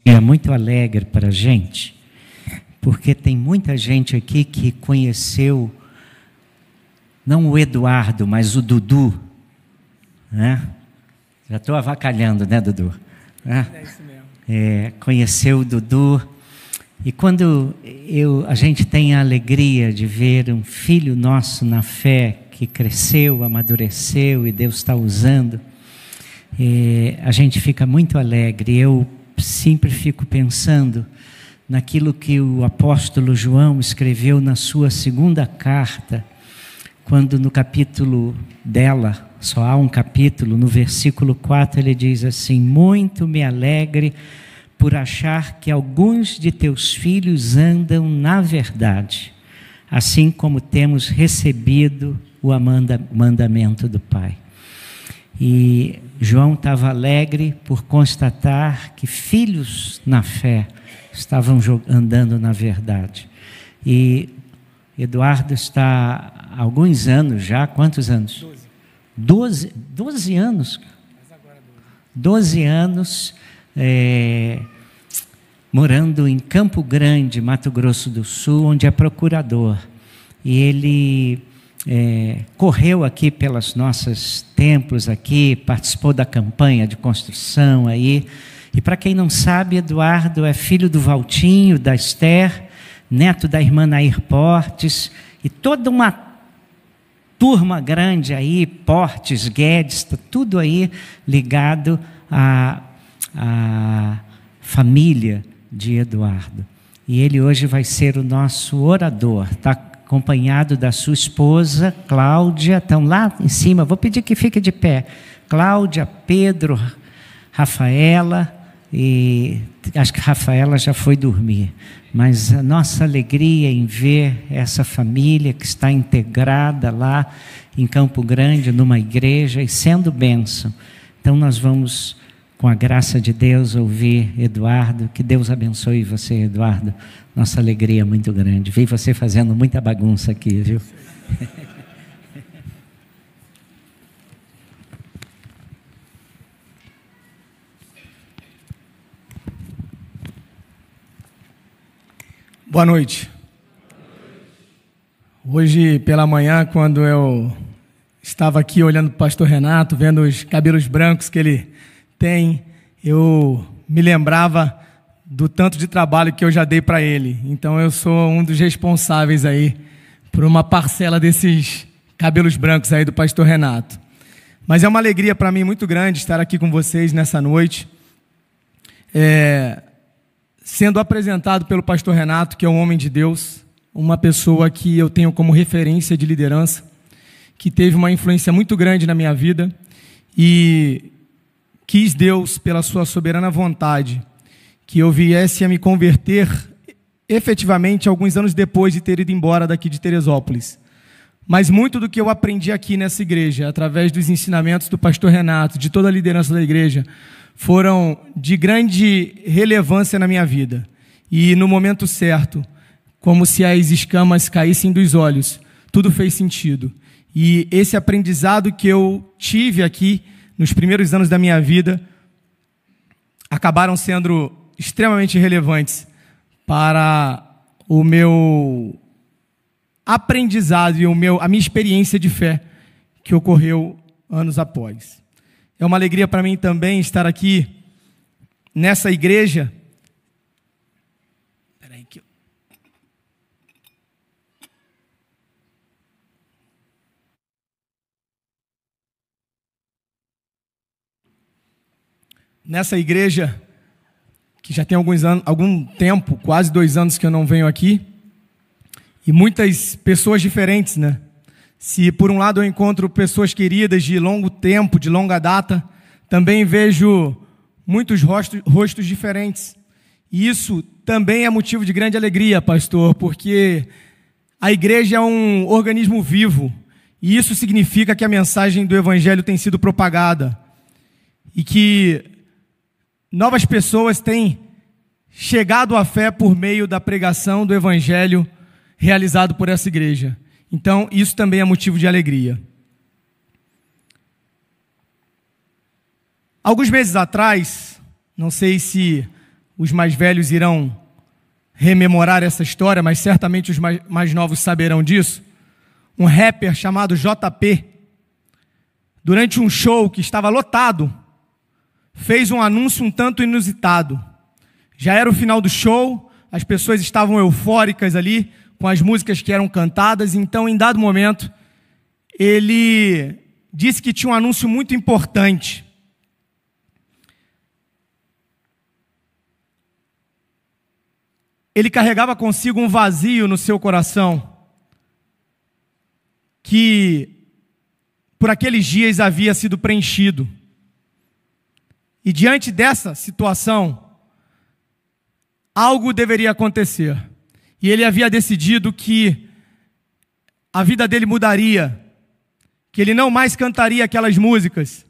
É muito alegre para a gente, porque tem muita gente aqui que conheceu, não o Eduardo, mas o Dudu, né? Já estou avacalhando, né, Dudu? É isso mesmo. Conheceu o Dudu, e quando a gente tem a alegria de ver um filho nosso na fé, que cresceu, amadureceu e Deus está usando, a gente fica muito alegre. Eu sempre fico pensando naquilo que o apóstolo João escreveu na sua segunda carta, quando no capítulo dela, só há um capítulo, no versículo 4 ele diz assim: muito me alegre por achar que alguns de teus filhos andam na verdade, assim como temos recebido o mandamento do Pai. E João estava alegre por constatar que filhos na fé estavam andando na verdade. E Eduardo está há alguns anos já, quantos anos? 12 anos. 12 anos morando em Campo Grande, Mato Grosso do Sul, onde é procurador. E ele correu aqui pelos nossos templos aqui, participou da campanha de construção aí. E para quem não sabe, Eduardo é filho do Valtinho, da Esther, neto da irmã Nair Portes, e toda uma turma grande aí, Portes, Guedes, tudo aí ligado à família de Eduardo. E ele hoje vai ser o nosso orador, está acompanhado da sua esposa, Cláudia, estão lá em cima, vou pedir que fique de pé. Cláudia, Pedro, Rafaela, e acho que Rafaela já foi dormir, mas a nossa alegria em ver essa família que está integrada lá em Campo Grande, numa igreja, e sendo bênção. Então nós vamos, com a graça de Deus, ouvir Eduardo. Que Deus abençoe você, Eduardo. Nossa alegria é muito grande. Vi você fazendo muita bagunça aqui, viu? Boa noite. Hoje pela manhã, quando eu estava aqui olhando para o pastor Renato, vendo os cabelos brancos que ele tem, eu me lembrava do tanto de trabalho que eu já dei para ele. Então eu sou um dos responsáveis aí por uma parcela desses cabelos brancos aí do pastor Renato. Mas é uma alegria para mim muito grande estar aqui com vocês nessa noite, sendo apresentado pelo pastor Renato, que é um homem de Deus, uma pessoa que eu tenho como referência de liderança, que teve uma influência muito grande na minha vida, e quis Deus, pela sua soberana vontade, que eu viesse a me converter efetivamente alguns anos depois de ter ido embora daqui de Teresópolis. Mas muito do que eu aprendi aqui nessa igreja, através dos ensinamentos do pastor Renato, de toda a liderança da igreja, foram de grande relevância na minha vida. E no momento certo, como se as escamas caíssem dos olhos, tudo fez sentido. E esse aprendizado que eu tive aqui nos primeiros anos da minha vida acabaram sendo extremamente relevantes para o meu aprendizado e a minha experiência de fé que ocorreu anos após. É uma alegria para mim também estar aqui nessa igreja. Nessa igreja que já tem algum tempo, quase 2 anos que eu não venho aqui, e muitas pessoas diferentes, né? Se por um lado eu encontro pessoas queridas de longo tempo, de longa data, também vejo muitos rostos diferentes. E isso também é motivo de grande alegria, pastor, porque a igreja é um organismo vivo, e isso significa que a mensagem do evangelho tem sido propagada, e que novas pessoas têm chegado à fé por meio da pregação do evangelho realizado por essa igreja. Então, isso também é motivo de alegria. Alguns meses atrás, não sei se os mais velhos irão rememorar essa história, mas certamente os mais novos saberão disso. Um rapper chamado JP, durante um show que estava lotado, fez um anúncio um tanto inusitado. Já era o final do show, as pessoas estavam eufóricas ali, com as músicas que eram cantadas, então, em dado momento, ele disse que tinha um anúncio muito importante. Ele carregava consigo um vazio no seu coração, que por aqueles dias havia sido preenchido. E diante dessa situação, algo deveria acontecer. E ele havia decidido que a vida dele mudaria, que ele não mais cantaria aquelas músicas,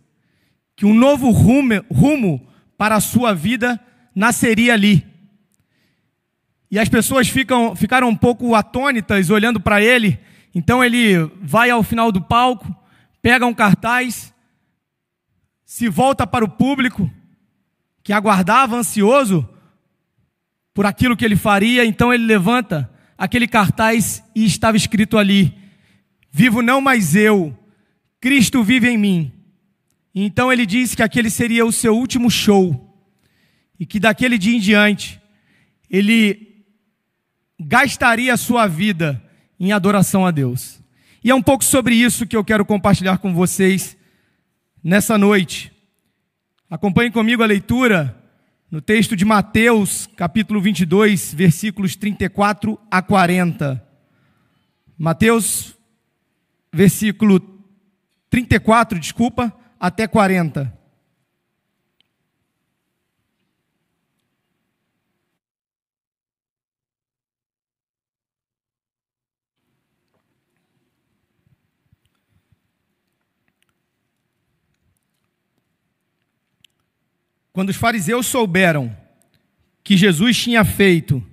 que um novo rumo para a sua vida nasceria ali. E as pessoas ficaram um pouco atônitas olhando para ele. Então ele vai ao final do palco, pega um cartaz, se volta para o público, que aguardava ansioso por aquilo que ele faria. Então ele levanta aquele cartaz e estava escrito ali: vivo não mais eu, Cristo vive em mim. E então ele disse que aquele seria o seu último show, e que daquele dia em diante, ele gastaria a sua vida em adoração a Deus. E é um pouco sobre isso que eu quero compartilhar com vocês nessa noite. Acompanhe comigo a leitura no texto de Mateus, capítulo 22, versículos 34 a 40. Mateus, versículo 34, até 40. Quando os fariseus souberam que Jesus tinha feito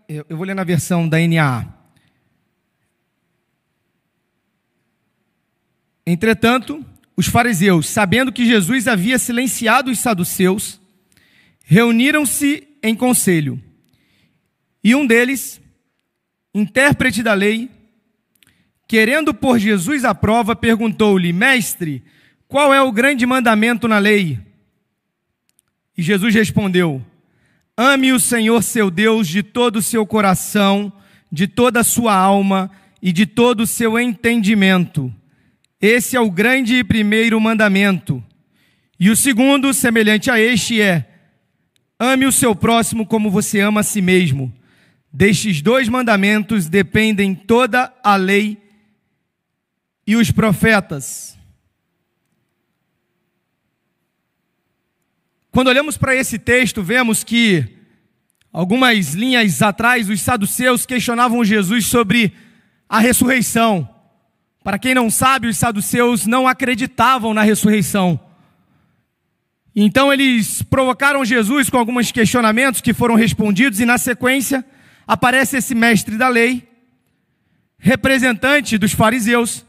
eu vou ler na versão da NAA. Entretanto, os fariseus, sabendo que Jesus havia silenciado os saduceus, reuniram-se em conselho. E um deles, intérprete da lei, querendo pôr Jesus à prova, perguntou-lhe: Mestre, qual é o grande mandamento na lei? E Jesus respondeu: Ame o Senhor seu Deus de todo o seu coração, de toda a sua alma e de todo o seu entendimento. Esse é o grande e primeiro mandamento. E o segundo, semelhante a este, é: ame o seu próximo como você ama a si mesmo. Destes dois mandamentos dependem toda a lei e os profetas. Quando olhamos para esse texto, vemos que algumas linhas atrás, os saduceus questionavam Jesus sobre a ressurreição. Para quem não sabe, os saduceus não acreditavam na ressurreição. Então eles provocaram Jesus com alguns questionamentos que foram respondidos, e na sequência aparece esse mestre da lei, representante dos fariseus,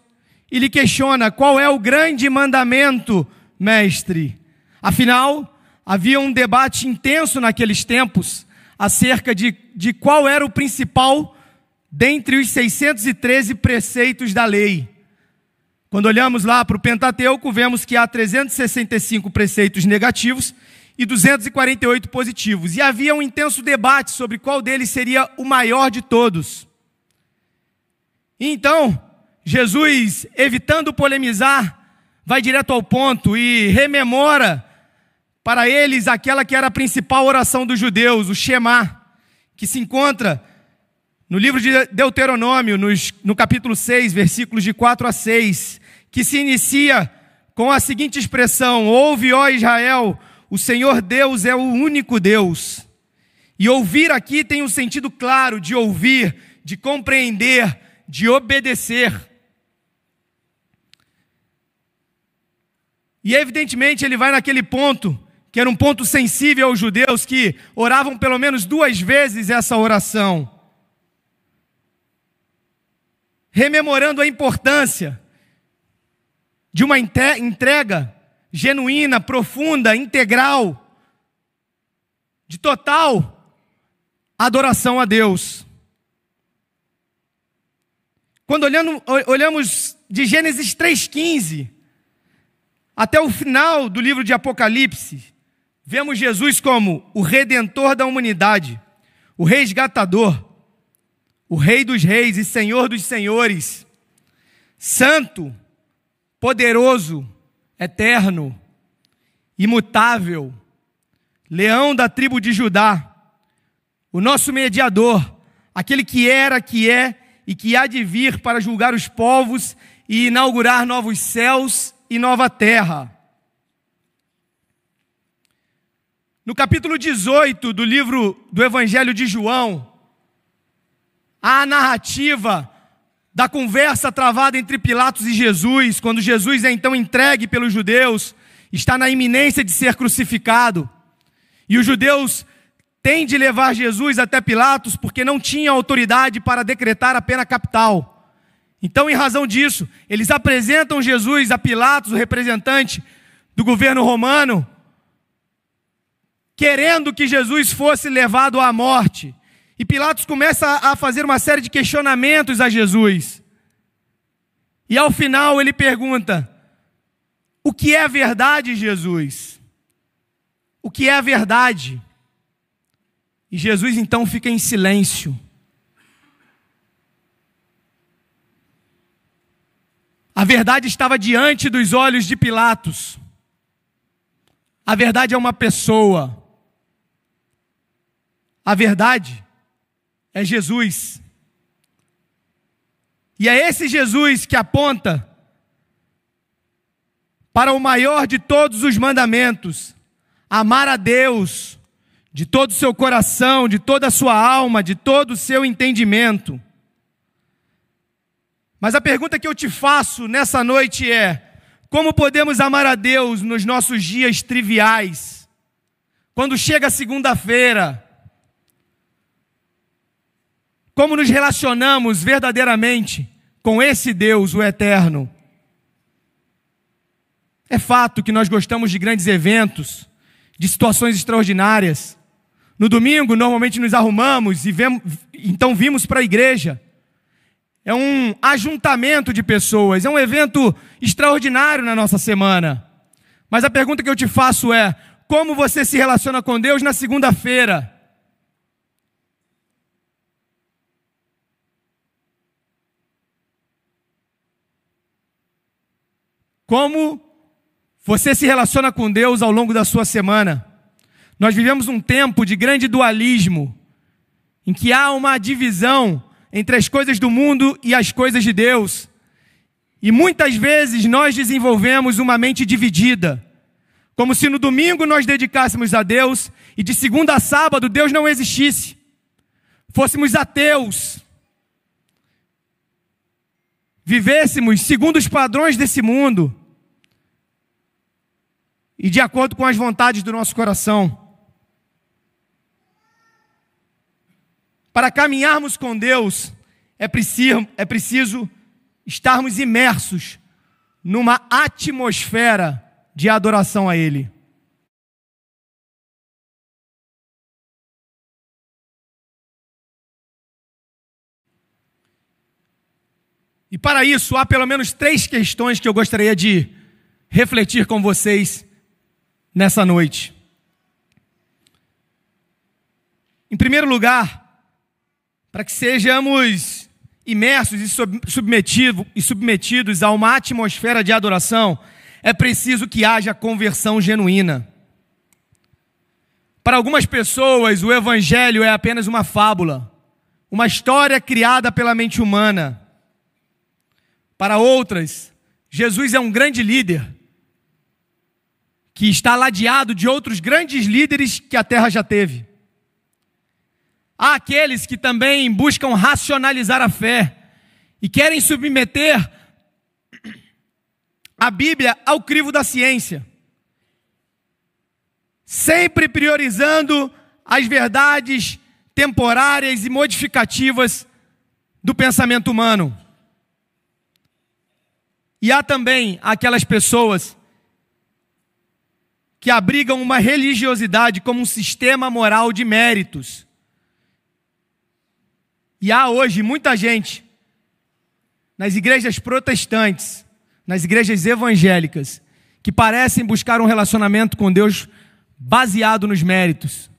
e lhe questiona: qual é o grande mandamento, mestre? Afinal, havia um debate intenso naqueles tempos acerca de qual era o principal dentre os 613 preceitos da lei. Quando olhamos lá para o Pentateuco, vemos que há 365 preceitos negativos e 248 positivos. E havia um intenso debate sobre qual deles seria o maior de todos. Então, Jesus, evitando polemizar, vai direto ao ponto e rememora para eles aquela que era a principal oração dos judeus, o Shema, que se encontra no livro de Deuteronômio, no capítulo 6, versículos de 4 a 6, que se inicia com a seguinte expressão: ouve, ó Israel, o Senhor Deus é o único Deus. E ouvir aqui tem um sentido claro de ouvir, de compreender, de obedecer. E evidentemente ele vai naquele ponto, que era um ponto sensível aos judeus, que oravam pelo menos 2 vezes essa oração. rememorando a importância de uma entrega genuína, profunda, integral, de total adoração a Deus. Quando olhamos de Gênesis 3,15 até o final do livro de Apocalipse, vemos Jesus como o Redentor da humanidade, o Resgatador, o Rei dos Reis e Senhor dos Senhores, Santo, poderoso, eterno, imutável, Leão da tribo de Judá, o nosso mediador, aquele que era, que é e que há de vir para julgar os povos e inaugurar novos céus e nova terra. No capítulo 18 do livro do Evangelho de João, há a narrativa da conversa travada entre Pilatos e Jesus, quando Jesus é então entregue pelos judeus, está na iminência de ser crucificado. E os judeus têm de levar Jesus até Pilatos porque não tinham autoridade para decretar a pena capital. Então, em razão disso, eles apresentam Jesus a Pilatos, o representante do governo romano, querendo que Jesus fosse levado à morte. E Pilatos começa a fazer uma série de questionamentos a Jesus. E ao final ele pergunta: o que é verdade, Jesus? O que é a verdade? E Jesus então fica em silêncio. A verdade estava diante dos olhos de Pilatos. A verdade é uma pessoa. A verdade é Jesus. E é esse Jesus que aponta para o maior de todos os mandamentos: amar a Deus de todo o seu coração, de toda a sua alma, de todo o seu entendimento. Mas a pergunta que eu te faço nessa noite é: como podemos amar a Deus nos nossos dias triviais? Quando chega a segunda-feira, como nos relacionamos verdadeiramente com esse Deus, o Eterno? É fato que nós gostamos de grandes eventos, de situações extraordinárias. No domingo, normalmente nos arrumamos e então vimos para a igreja. É um ajuntamento de pessoas, é um evento extraordinário na nossa semana. Mas a pergunta que eu te faço é: como você se relaciona com Deus na segunda-feira? Como você se relaciona com Deus ao longo da sua semana? Nós vivemos um tempo de grande dualismo, em que há uma divisão entre as coisas do mundo e as coisas de Deus. E muitas vezes nós desenvolvemos uma mente dividida, como se no domingo nós dedicássemos a Deus e de segunda a sábado Deus não existisse. Fôssemos ateus, vivêssemos segundo os padrões desse mundo e de acordo com as vontades do nosso coração. Para caminharmos com Deus, é preciso estarmos imersos numa atmosfera de adoração a Ele. E para isso, há pelo menos 3 questões que eu gostaria de refletir com vocês nessa noite. Em primeiro lugar, para que sejamos imersos e submetidos a uma atmosfera de adoração, é preciso que haja conversão genuína. Para algumas pessoas, o Evangelho é apenas uma fábula, uma história criada pela mente humana. Para outras, Jesus é um grande líder, que está ladeado de outros grandes líderes que a terra já teve. Há aqueles que também buscam racionalizar a fé e querem submeter a Bíblia ao crivo da ciência, sempre priorizando as verdades temporárias e modificativas do pensamento humano. E há também aquelas pessoas que abrigam uma religiosidade como um sistema moral de méritos. E há hoje muita gente nas igrejas protestantes, nas igrejas evangélicas, que parecem buscar um relacionamento com Deus baseado nos méritos.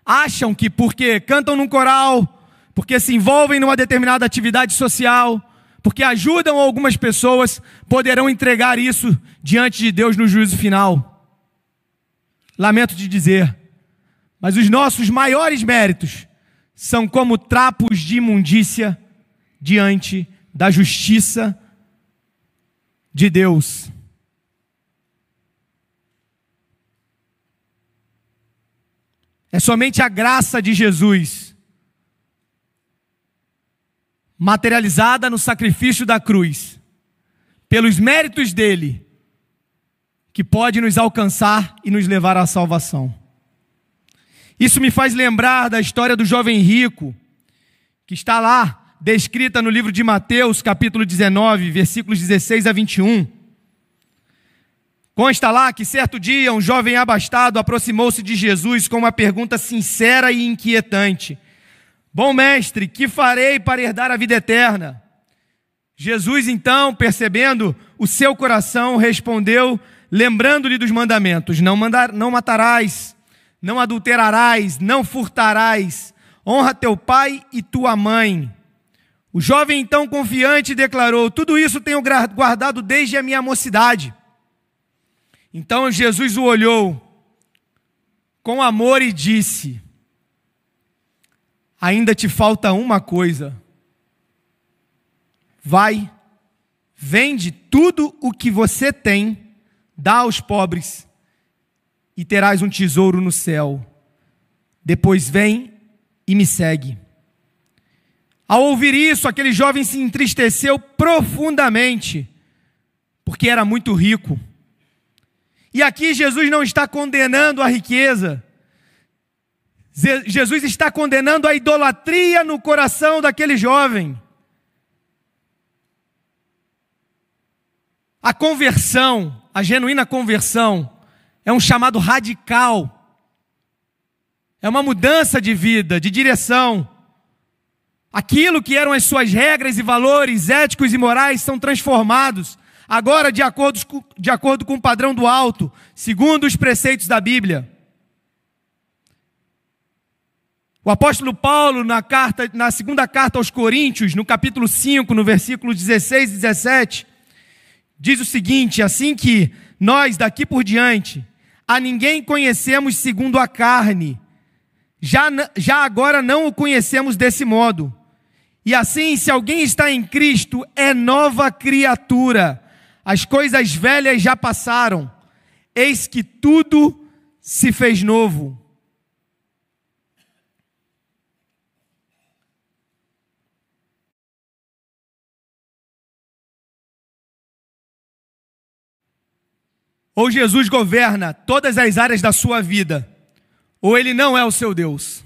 Acham que porque cantam num coral, porque se envolvem numa determinada atividade social, porque ajudam algumas pessoas, poderão entregar isso diante de Deus no juízo final. Lamento te dizer, mas os nossos maiores méritos são como trapos de imundícia diante da justiça de Deus. É somente a graça de Jesus, materializada no sacrifício da cruz, pelos méritos dele, que pode nos alcançar e nos levar à salvação. Isso me faz lembrar da história do jovem rico, que está lá, descrita no livro de Mateus, capítulo 19, versículos 16 a 21. Consta lá que certo dia um jovem abastado aproximou-se de Jesus com uma pergunta sincera e inquietante. Bom mestre, que farei para herdar a vida eterna? Jesus então, percebendo o seu coração, respondeu, lembrando-lhe dos mandamentos: não matarás, não adulterarás, não furtarás, honra teu pai e tua mãe. O jovem então confiante declarou: tudo isso tenho guardado desde a minha mocidade. Então Jesus o olhou com amor e disse: ainda te falta uma coisa. Vai, vende tudo o que você tem, dá aos pobres e terás um tesouro no céu. Depois vem e me segue. Ao ouvir isso, aquele jovem se entristeceu profundamente, porque era muito rico. E aqui Jesus não está condenando a riqueza. Jesus está condenando a idolatria no coração daquele jovem. A conversão, a genuína conversão, é um chamado radical. É uma mudança de vida, de direção. Aquilo que eram as suas regras e valores éticos e morais são transformados, agora de acordo com o padrão do alto, segundo os preceitos da Bíblia. O apóstolo Paulo, na segunda carta aos Coríntios, no capítulo 5, no versículo 16 e 17, diz o seguinte: assim que nós daqui por diante a ninguém conhecemos segundo a carne, já agora não o conhecemos desse modo. E assim, se alguém está em Cristo, é nova criatura. As coisas velhas já passaram, eis que tudo se fez novo. Ou Jesus governa todas as áreas da sua vida, ou Ele não é o seu Deus.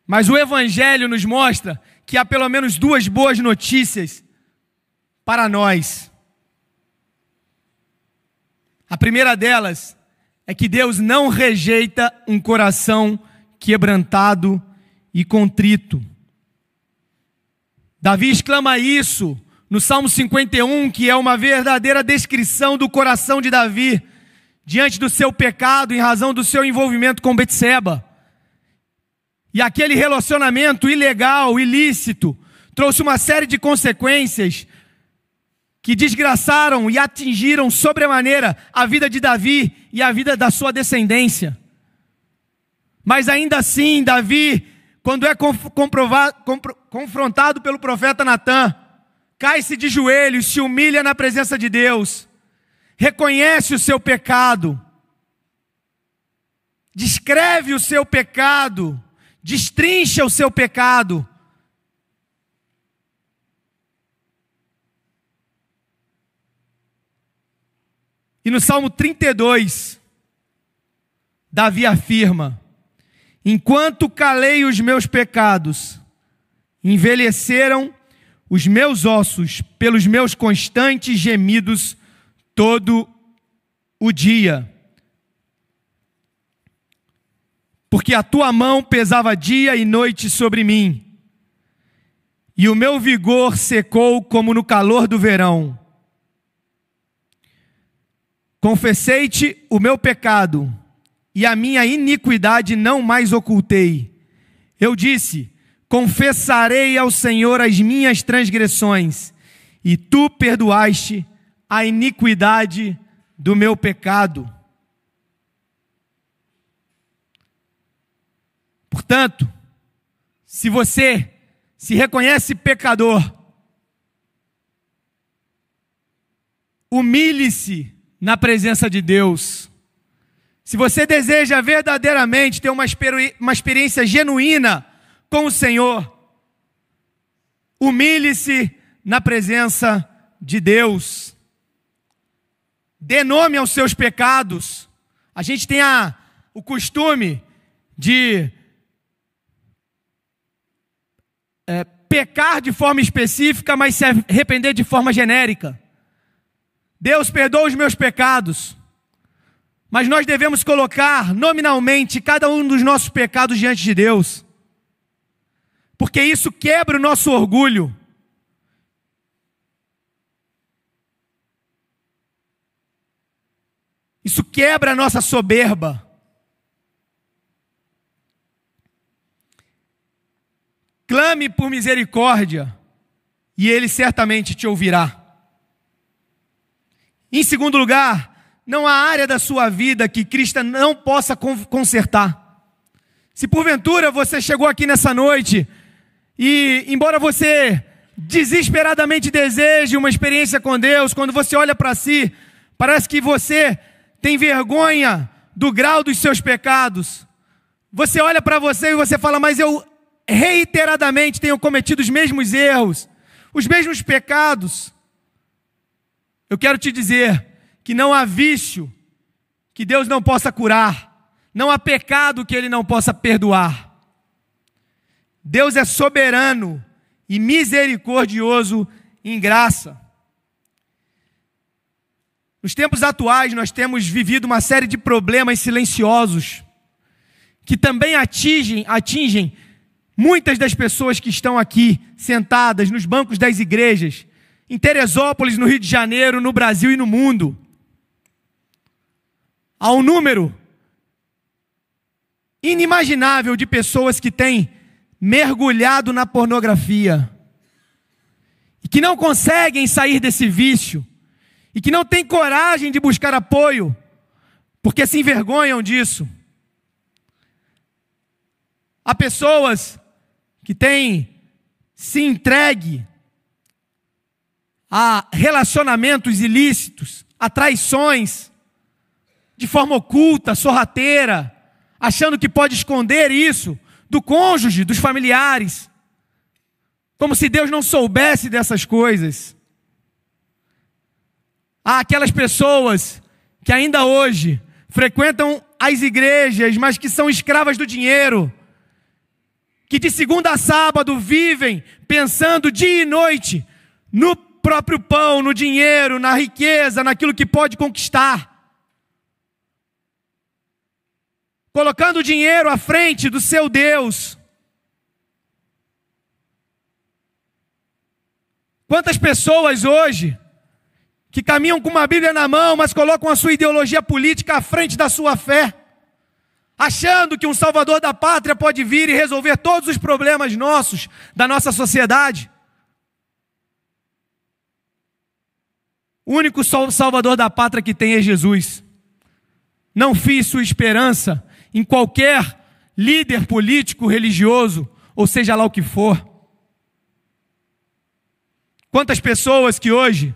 Mas o Evangelho nos mostra que há pelo menos duas boas notícias para nós. A primeira delas é que Deus não rejeita um coração quebrantado e contrito. Davi exclama isso no Salmo 51, que é uma verdadeira descrição do coração de Davi diante do seu pecado em razão do seu envolvimento com Betseba. E aquele relacionamento ilegal, ilícito, trouxe uma série de consequências que desgraçaram e atingiram sobremaneira a vida de Davi e a vida da sua descendência. Mas ainda assim, Davi, quando é confrontado pelo profeta Natã, cai-se de joelhos, se humilha na presença de Deus, reconhece o seu pecado, descreve o seu pecado, destrincha o seu pecado. E no Salmo 32, Davi afirma: enquanto calei os meus pecados, envelheceram os meus ossos pelos meus constantes gemidos todo o dia. Porque a tua mão pesava dia e noite sobre mim, e o meu vigor secou como no calor do verão. Confessei-te o meu pecado, e a minha iniquidade não mais ocultei. Eu disse: confessarei ao Senhor as minhas transgressões, e tu perdoaste a iniquidade do meu pecado. Portanto, se você se reconhece pecador, humilhe-se na presença de Deus. Se você deseja verdadeiramente ter uma experiência genuína com o Senhor, humilhe-se na presença de Deus. Dê nome aos seus pecados. A gente tem o costume de pecar de forma específica, mas se arrepender de forma genérica. Deus perdoa os meus pecados, mas nós devemos colocar nominalmente cada um dos nossos pecados diante de Deus, porque isso quebra o nosso orgulho. Isso quebra a nossa soberba. Clame por misericórdia, e Ele certamente te ouvirá. Em segundo lugar, não há área da sua vida que Cristo não possa consertar. Se porventura você chegou aqui nessa noite, e embora você desesperadamente deseje uma experiência com Deus, quando você olha para si, parece que você tem vergonha do grau dos seus pecados. Você olha para você e você fala: mas eu reiteradamente tenho cometido os mesmos erros, os mesmos pecados. Eu quero te dizer que não há vício que Deus não possa curar, não há pecado que Ele não possa perdoar. Deus é soberano e misericordioso em graça. Nos tempos atuais nós temos vivido uma série de problemas silenciosos que também atingem muitas das pessoas que estão aqui sentadas nos bancos das igrejas, em Teresópolis, no Rio de Janeiro, no Brasil e no mundo. Há um número inimaginável de pessoas que têm mergulhado na pornografia e que não conseguem sair desse vício e que não têm coragem de buscar apoio porque se envergonham disso. Há pessoas que têm se entregue a relacionamentos ilícitos, a traições, de forma oculta, sorrateira, achando que pode esconder isso do cônjuge, dos familiares, como se Deus não soubesse dessas coisas. Há aquelas pessoas que ainda hoje frequentam as igrejas, mas que são escravas do dinheiro, que de segunda a sábado vivem pensando dia e noite no próprio pão, no dinheiro, na riqueza, naquilo que pode conquistar, colocando o dinheiro à frente do seu Deus. Quantas pessoas hoje que caminham com uma Bíblia na mão, mas colocam a sua ideologia política à frente da sua fé, achando que um salvador da pátria pode vir e resolver todos os problemas nossos, da nossa sociedade. O único salvador da pátria que tem é Jesus. Não fie sua esperança em qualquer líder político, religioso, ou seja lá o que for. Quantas pessoas que hoje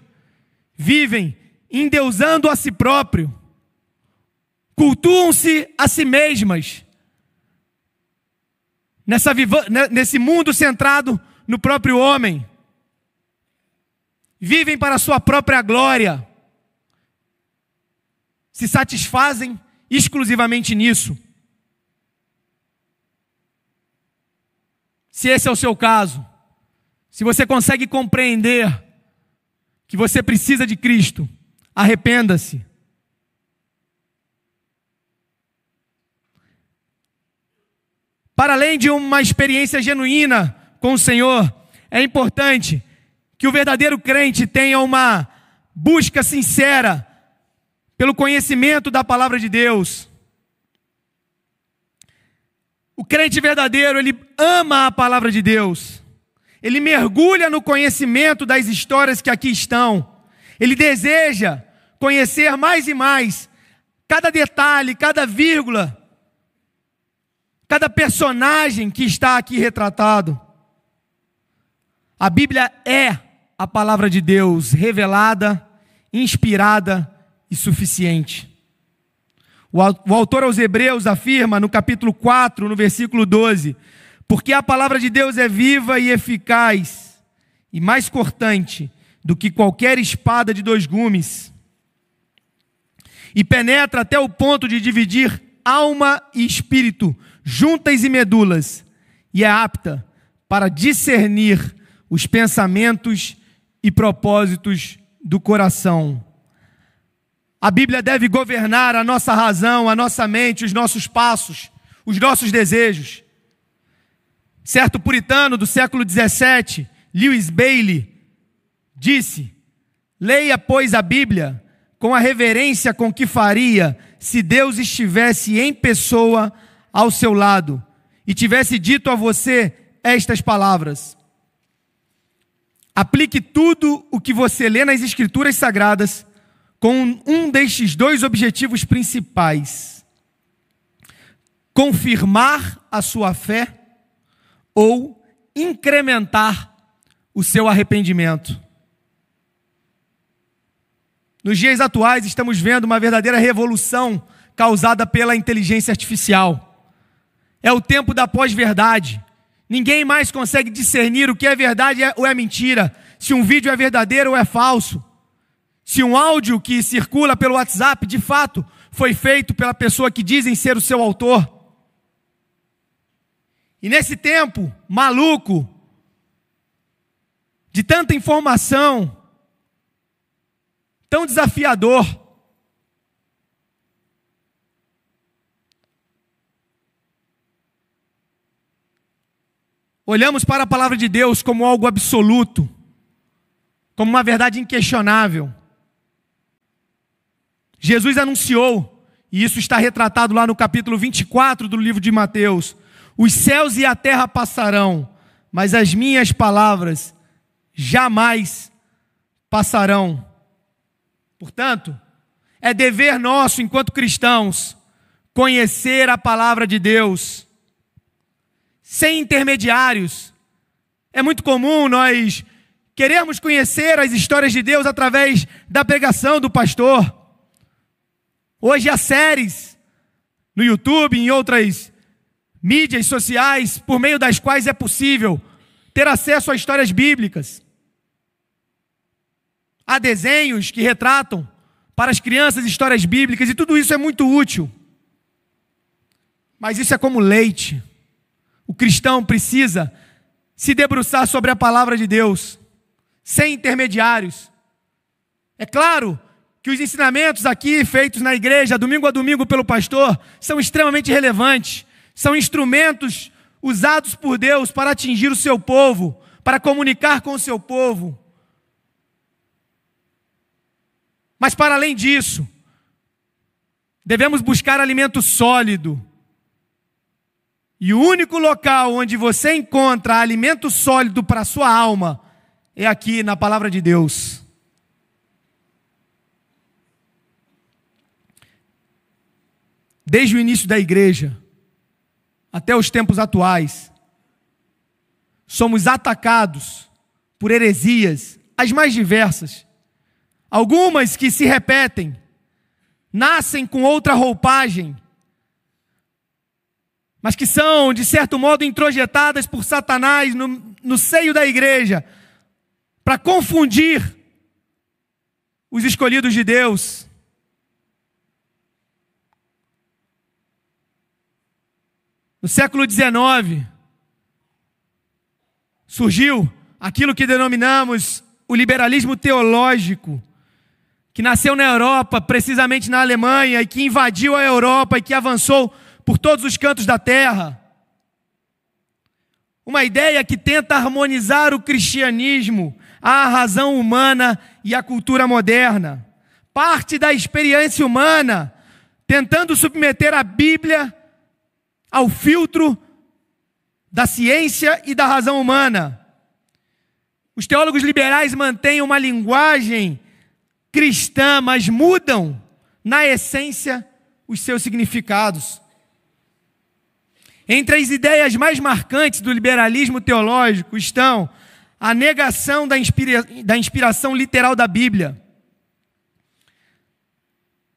vivem endeusando a si próprio, cultuam-se a si mesmas, nesse mundo centrado no próprio homem, vivem para a sua própria glória, se satisfazem exclusivamente nisso. Se esse é o seu caso, Se você consegue compreender que você precisa de Cristo, arrependa-se. Para além de uma experiência genuína com o Senhor, é importante que o verdadeiro crente tenha uma busca sincera pelo conhecimento da palavra de Deus. O crente verdadeiro, ele ama a palavra de Deus. Ele mergulha no conhecimento das histórias que aqui estão. Ele deseja conhecer mais e mais cada detalhe, cada vírgula, cada personagem que está aqui retratado. A Bíblia é a palavra de Deus revelada, inspirada e suficiente. O autor aos Hebreus afirma no capítulo 4, no versículo 12: porque a palavra de Deus é viva e eficaz e mais cortante do que qualquer espada de 2 gumes, e penetra até o ponto de dividir alma e espírito, juntas e medulas, e é apta para discernir os pensamentos e propósitos do coração. A Bíblia deve governar a nossa razão, a nossa mente, os nossos passos, os nossos desejos. Certo puritano do século 17, Lewis Bailey, disse: leia, pois, a Bíblia com a reverência com que faria se Deus estivesse em pessoa ao seu lado e tivesse dito a você estas palavras. Aplique tudo o que você lê nas Escrituras Sagradas com um destes 2 objetivos principais: confirmar a sua fé ou incrementar o seu arrependimento. Nos dias atuais, estamos vendo uma verdadeira revolução causada pela inteligência artificial. É o tempo da pós-verdade. Ninguém mais consegue discernir o que é verdade ou é mentira, se um vídeo é verdadeiro ou é falso, se um áudio que circula pelo WhatsApp, de fato, foi feito pela pessoa que dizem ser o seu autor. E nesse tempo maluco, de tanta informação, tão desafiador, olhamos para a palavra de Deus como algo absoluto, como uma verdade inquestionável. Jesus anunciou, e isso está retratado lá no capítulo 24 do livro de Mateus: os céus e a terra passarão, mas as minhas palavras jamais passarão. Portanto, é dever nosso, enquanto cristãos, conhecer a palavra de Deus, sem intermediários. É muito comum nós querermos conhecer as histórias de Deus através da pregação do pastor. Hoje há séries no YouTube, em outras mídias sociais, por meio das quais é possível ter acesso a histórias bíblicas. Há desenhos que retratam para as crianças histórias bíblicas, e tudo isso é muito útil. Mas isso é como leite. O cristão precisa se debruçar sobre a palavra de Deus, sem intermediários. É claro que os ensinamentos aqui feitos na igreja, domingo a domingo pelo pastor, são extremamente relevantes. São instrumentos usados por Deus para atingir o seu povo, para comunicar com o seu povo. Mas para além disso, devemos buscar alimento sólido. E o único local onde você encontra alimento sólido para a sua alma é aqui na palavra de Deus. Desde o início da igreja até os tempos atuais, somos atacados por heresias, as mais diversas. Algumas que se repetem, nascem com outra roupagem, mas que são, de certo modo, introjetadas por Satanás no seio da igreja, para confundir os escolhidos de Deus. No século XIX, surgiu aquilo que denominamos o liberalismo teológico, que nasceu na Europa, precisamente na Alemanha, e que invadiu a Europa e que avançou por todos os cantos da terra. Uma ideia que tenta harmonizar o cristianismo, a razão humana e a cultura moderna. Parte da experiência humana, tentando submeter a Bíblia ao filtro da ciência e da razão humana. Os teólogos liberais mantêm uma linguagem cristã, mas mudam, na essência, os seus significados. Entre as ideias mais marcantes do liberalismo teológico estão a negação da inspiração literal da Bíblia.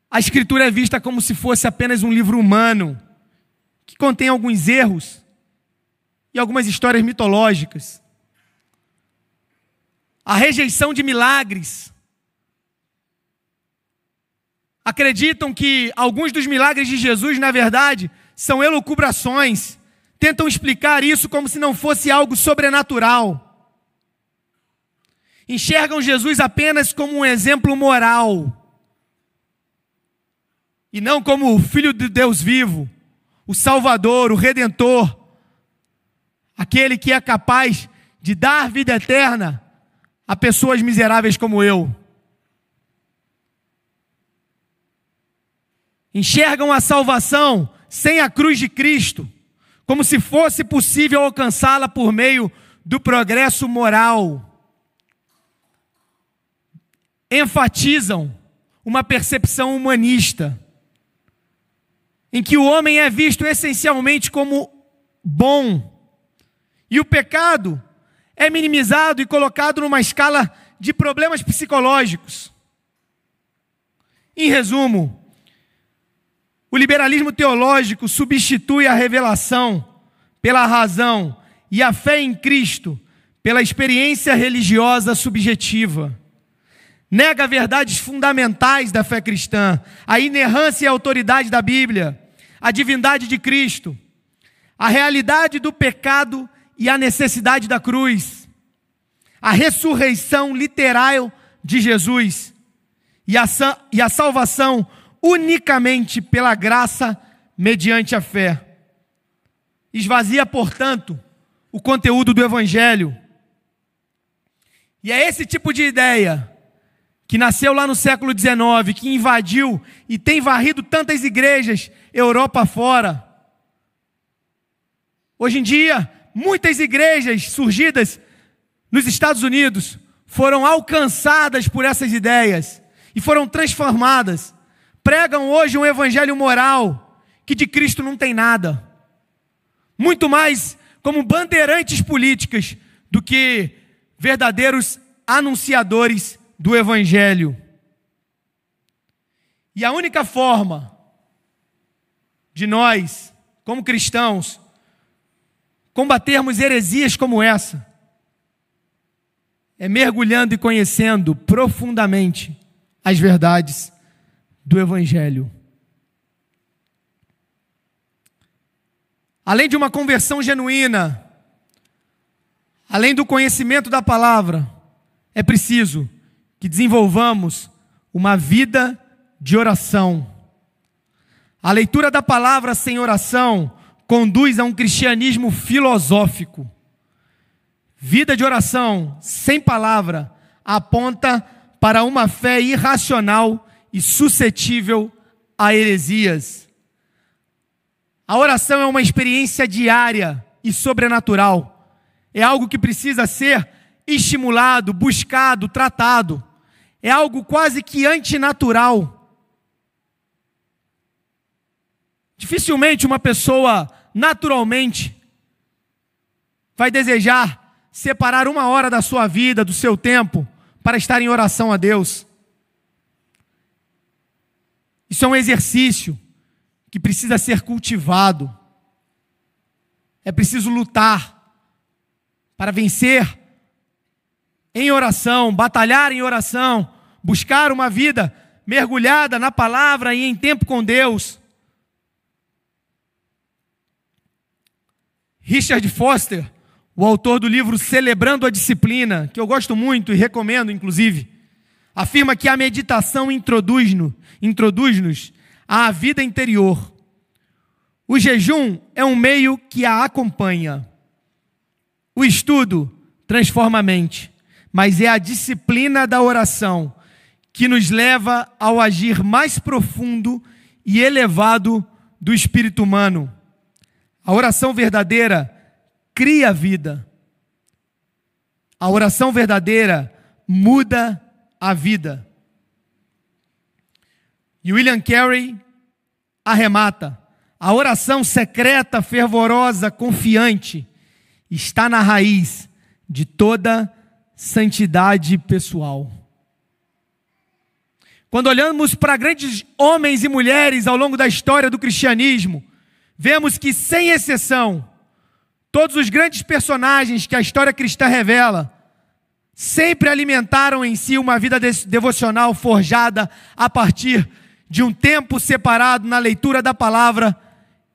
A Escritura é vista como se fosse apenas um livro humano, que contém alguns erros e algumas histórias mitológicas. A rejeição de milagres. Acreditam que alguns dos milagres de Jesus, na verdade, são elucubrações. Tentam explicar isso como se não fosse algo sobrenatural. Enxergam Jesus apenas como um exemplo moral. E não como o Filho de Deus vivo, o Salvador, o Redentor. Aquele que é capaz de dar vida eterna a pessoas miseráveis como eu. Enxergam a salvação sem a cruz de Cristo, como se fosse possível alcançá-la por meio do progresso moral. Enfatizam uma percepção humanista, em que o homem é visto essencialmente como bom, e o pecado é minimizado e colocado numa escala de problemas psicológicos. Em resumo, o liberalismo teológico substitui a revelação pela razão e a fé em Cristo pela experiência religiosa subjetiva. Nega verdades fundamentais da fé cristã, a inerrância e a autoridade da Bíblia, a divindade de Cristo, a realidade do pecado e a necessidade da cruz, a ressurreição literal de Jesus e a salvação unicamente pela graça mediante a fé. Esvazia, portanto, o conteúdo do Evangelho. E é esse tipo de ideia que nasceu lá no século XIX, que invadiu e tem varrido tantas igrejas, Europa fora. Hoje em dia, muitas igrejas surgidas nos Estados Unidos foram alcançadas por essas ideias e foram transformadas. Pregam hoje um evangelho moral que de Cristo não tem nada. Muito mais como bandeirantes políticas do que verdadeiros anunciadores do evangelho. E a única forma de nós, como cristãos, combatermos heresias como essa é mergulhando e conhecendo profundamente as verdades do evangelho. Além de uma conversão genuína, além do conhecimento da palavra, é preciso que desenvolvamos uma vida de oração. A leitura da palavra sem oração conduz a um cristianismo filosófico. Vida de oração sem palavra aponta para uma fé irracional e suscetível a heresias. A oração é uma experiência diária e sobrenatural. É algo que precisa ser estimulado, buscado, tratado. É algo quase que antinatural. Dificilmente uma pessoa, naturalmente, vai desejar separar uma hora da sua vida, do seu tempo, para estar em oração a Deus. Isso é um exercício que precisa ser cultivado. É preciso lutar para vencer em oração, batalhar em oração, buscar uma vida mergulhada na palavra e em tempo com Deus. Richard Foster, o autor do livro Celebrando a Disciplina, que eu gosto muito e recomendo, inclusive, afirma que a meditação introduz-nos à vida interior. O jejum é um meio que a acompanha. O estudo transforma a mente, mas é a disciplina da oração que nos leva ao agir mais profundo e elevado do espírito humano. A oração verdadeira cria vida. A oração verdadeira muda a vida. E William Carey arremata: a oração secreta, fervorosa, confiante, está na raiz de toda santidade pessoal. Quando olhamos para grandes homens e mulheres ao longo da história do cristianismo, vemos que, sem exceção, todos os grandes personagens que a história cristã revela sempre alimentaram em si uma vida devocional forjada a partir de um tempo separado na leitura da palavra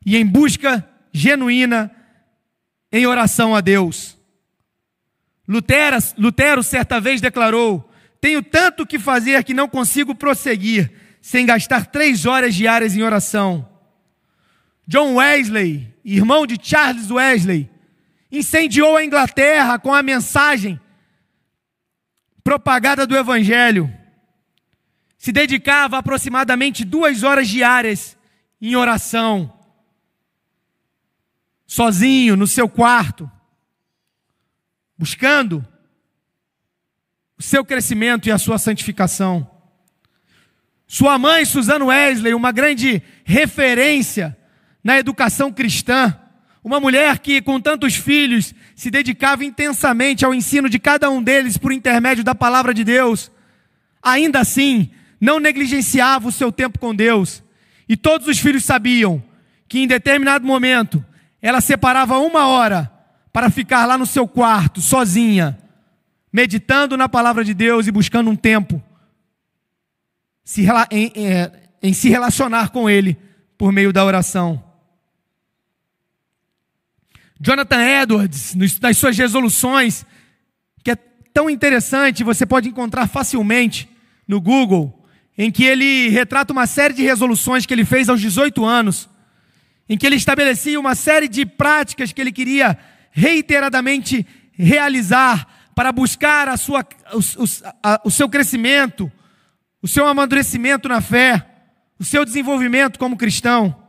e em busca genuína em oração a Deus. Lutero certa vez declarou: tenho tanto que fazer que não consigo prosseguir sem gastar 3 horas diárias em oração. John Wesley, irmão de Charles Wesley, incendiou a Inglaterra com a mensagem propagada do Evangelho. Se dedicava aproximadamente 2 horas diárias em oração, sozinho, no seu quarto, buscando o seu crescimento e a sua santificação. Sua mãe, Susan Wesley, uma grande referência na educação cristã, uma mulher que, com tantos filhos, se dedicava intensamente ao ensino de cada um deles por intermédio da palavra de Deus, ainda assim, não negligenciava o seu tempo com Deus. E todos os filhos sabiam que, em determinado momento, ela separava 1 hora para ficar lá no seu quarto, sozinha, meditando na palavra de Deus e buscando um tempo em se relacionar com Ele por meio da oração. Jonathan Edwards, nas suas resoluções, que é tão interessante, você pode encontrar facilmente no Google, em que ele retrata uma série de resoluções que ele fez aos 18 anos, em que ele estabelecia uma série de práticas que ele queria reiteradamente realizar para buscar o seu crescimento, o seu amadurecimento na fé, o seu desenvolvimento como cristão.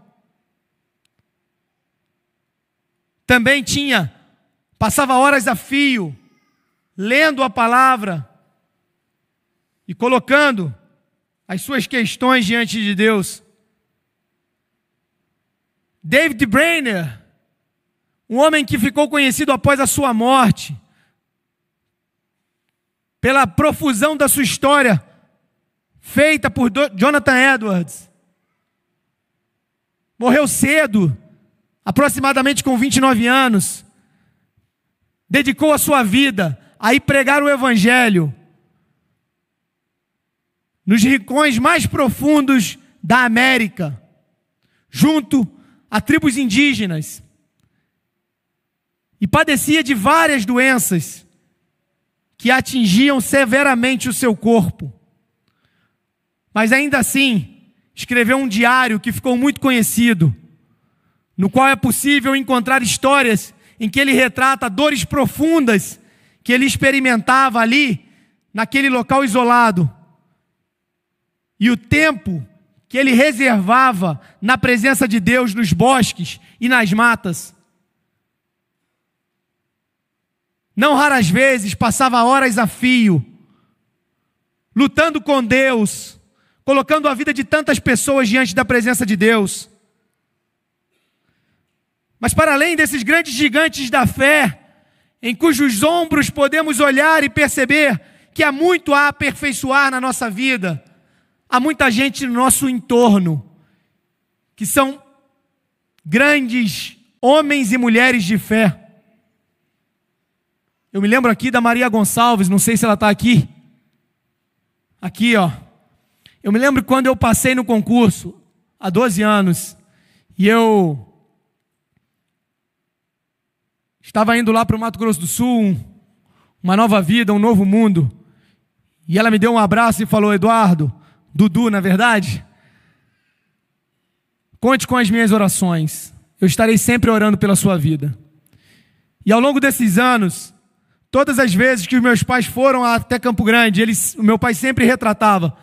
Também passava horas a fio, lendo a palavra e colocando as suas questões diante de Deus. David Brainerd, um homem que ficou conhecido após a sua morte, pela profusão da sua história, feita por Jonathan Edwards. Morreu cedo, aproximadamente com 29 anos. Dedicou a sua vida a ir pregar o Evangelho nos rincões mais profundos da América, junto a tribos indígenas. E padecia de várias doenças que atingiam severamente o seu corpo. Mas ainda assim, escreveu um diário que ficou muito conhecido, no qual é possível encontrar histórias em que ele retrata dores profundas que ele experimentava ali, naquele local isolado, e o tempo que ele reservava na presença de Deus nos bosques e nas matas. Não raras vezes passava horas a fio, lutando com Deus, colocando a vida de tantas pessoas diante da presença de Deus. Mas para além desses grandes gigantes da fé, em cujos ombros podemos olhar e perceber que há muito a aperfeiçoar na nossa vida, há muita gente no nosso entorno que são grandes homens e mulheres de fé. Eu me lembro aqui da Maria Gonçalves, não sei se ela está aqui. Aqui, ó. Eu me lembro quando eu passei no concurso, há 12 anos, e eu Estava indo lá para o Mato Grosso do Sul, uma nova vida, um novo mundo. E ela me deu um abraço e falou: Eduardo, Dudu, na verdade, conte com as minhas orações. Eu estarei sempre orando pela sua vida. E ao longo desses anos, todas as vezes que os meus pais foram até Campo Grande, o meu pai sempre retratava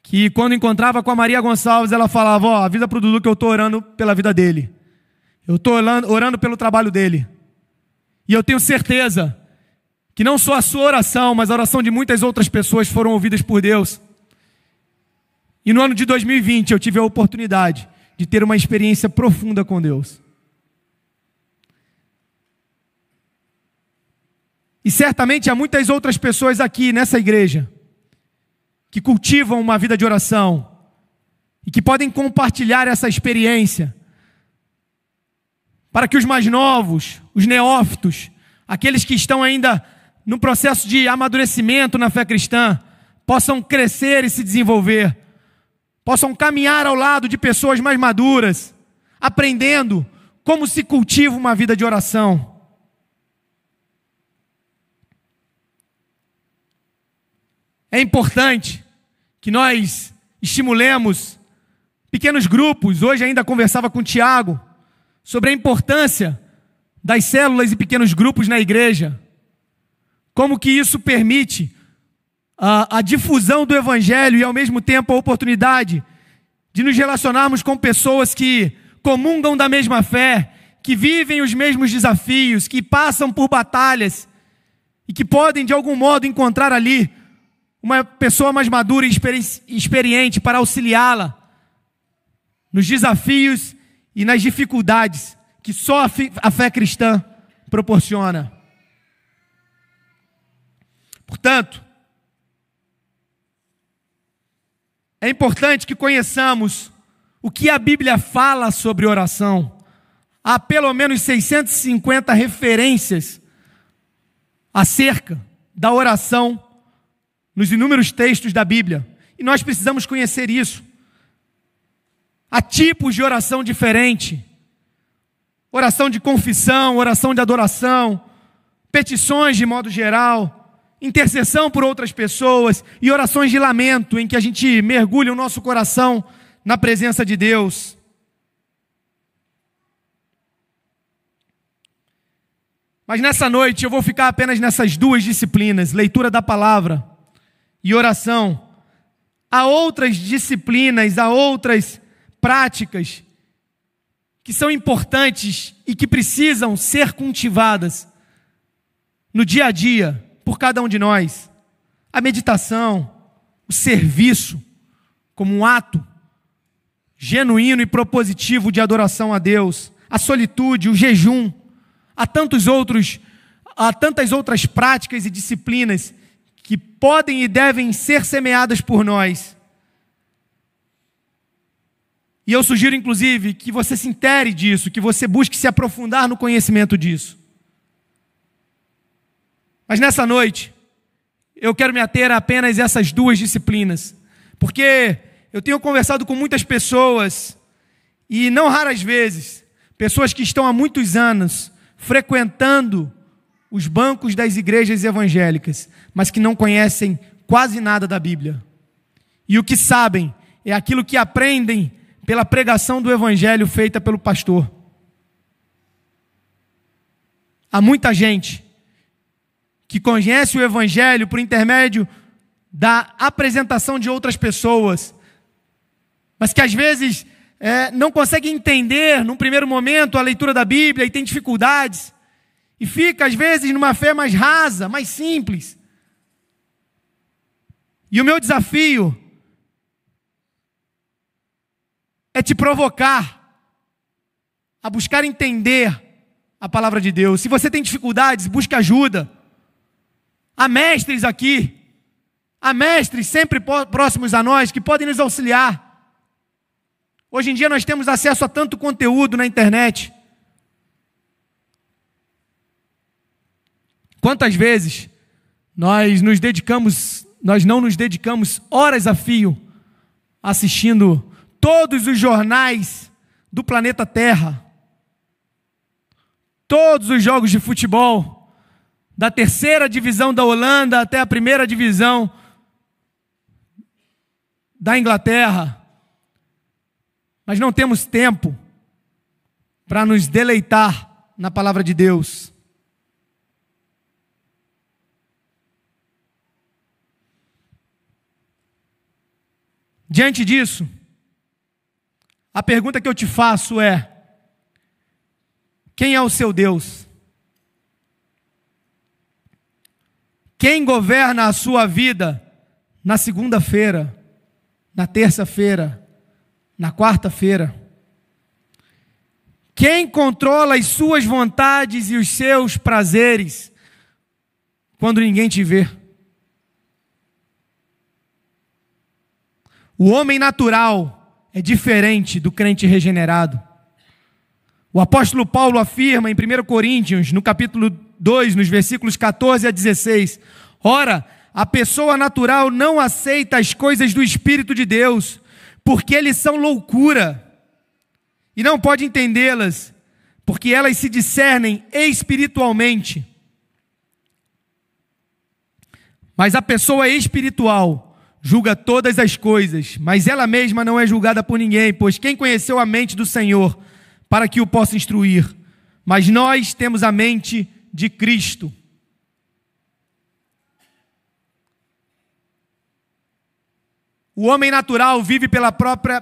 que quando encontrava com a Maria Gonçalves, ela falava: ó, avisa para o Dudu que eu estou orando pela vida dele. Eu estou orando pelo trabalho dele. E eu tenho certeza que não só a sua oração, mas a oração de muitas outras pessoas foram ouvidas por Deus. E no ano de 2020 eu tive a oportunidade de ter uma experiência profunda com Deus. E certamente há muitas outras pessoas aqui nessa igreja que cultivam uma vida de oração e que podem compartilhar essa experiência para que os mais novos, os neófitos, aqueles que estão ainda no processo de amadurecimento na fé cristã, possam crescer e se desenvolver, possam caminhar ao lado de pessoas mais maduras, aprendendo como se cultiva uma vida de oração. É importante que nós estimulemos pequenos grupos. Hoje ainda conversava com o Tiago sobre a importância das células e pequenos grupos na igreja. Como que isso permite a difusão do Evangelho e ao mesmo tempo a oportunidade de nos relacionarmos com pessoas que comungam da mesma fé, que vivem os mesmos desafios, que passam por batalhas e que podem de algum modo encontrar ali uma pessoa mais madura e experiente para auxiliá-la nos desafios e nas dificuldades que só a fé cristã proporciona. Portanto, é importante que conheçamos o que a Bíblia fala sobre oração. Há pelo menos 650 referências acerca da oração nos inúmeros textos da Bíblia. E nós precisamos conhecer isso. Há tipos de oração diferente. Oração de confissão, oração de adoração, petições de modo geral, intercessão por outras pessoas e orações de lamento, em que a gente mergulha o nosso coração na presença de Deus. Mas nessa noite eu vou ficar apenas nessas duas disciplinas, leitura da palavra e oração. Há outras disciplinas, há outras práticas que são importantes e que precisam ser cultivadas no dia a dia por cada um de nós. A meditação, o serviço como um ato genuíno e propositivo de adoração a Deus, a solitude, o jejum, há tantas outras práticas e disciplinas que podem e devem ser semeadas por nós. E eu sugiro, inclusive, que você se intere disso, que você busque se aprofundar no conhecimento disso. Mas nessa noite, eu quero me ater a apenas essas duas disciplinas, porque eu tenho conversado com muitas pessoas, e não raras vezes, pessoas que estão há muitos anos frequentando os bancos das igrejas evangélicas, mas que não conhecem quase nada da Bíblia. E o que sabem é aquilo que aprendem pela pregação do Evangelho feita pelo pastor. Há muita gente que conhece o Evangelho por intermédio da apresentação de outras pessoas, mas que às vezes não consegue entender num primeiro momento a leitura da Bíblia e tem dificuldades, e fica às vezes numa fé mais rasa, mais simples. E o meu desafio é te provocar a buscar entender a palavra de Deus. Se você tem dificuldades, busque ajuda. Há mestres aqui, há mestres sempre próximos a nós que podem nos auxiliar. Hoje em dia nós temos acesso a tanto conteúdo na internet. Quantas vezes nós não nos dedicamos horas a fio assistindo todos os jornais do planeta Terra, todos os jogos de futebol, da terceira divisão da Holanda até a primeira divisão da Inglaterra, mas não temos tempo para nos deleitar na palavra de Deus. Diante disso, a pergunta que eu te faço é: quem é o seu Deus? Quem governa a sua vida na segunda-feira, na terça-feira, na quarta-feira? Quem controla as suas vontades e os seus prazeres quando ninguém te vê? O homem natural é diferente do crente regenerado. O apóstolo Paulo afirma em 1 Coríntios, no capítulo 2, nos versículos 14 a 16, ora, a pessoa natural não aceita as coisas do Espírito de Deus, porque eles são loucura, e não pode entendê-las, porque elas se discernem espiritualmente. Mas a pessoa espiritual julga todas as coisas, mas ela mesma não é julgada por ninguém, pois quem conheceu a mente do Senhor para que o possa instruir? Mas nós temos a mente de Cristo. O homem natural vive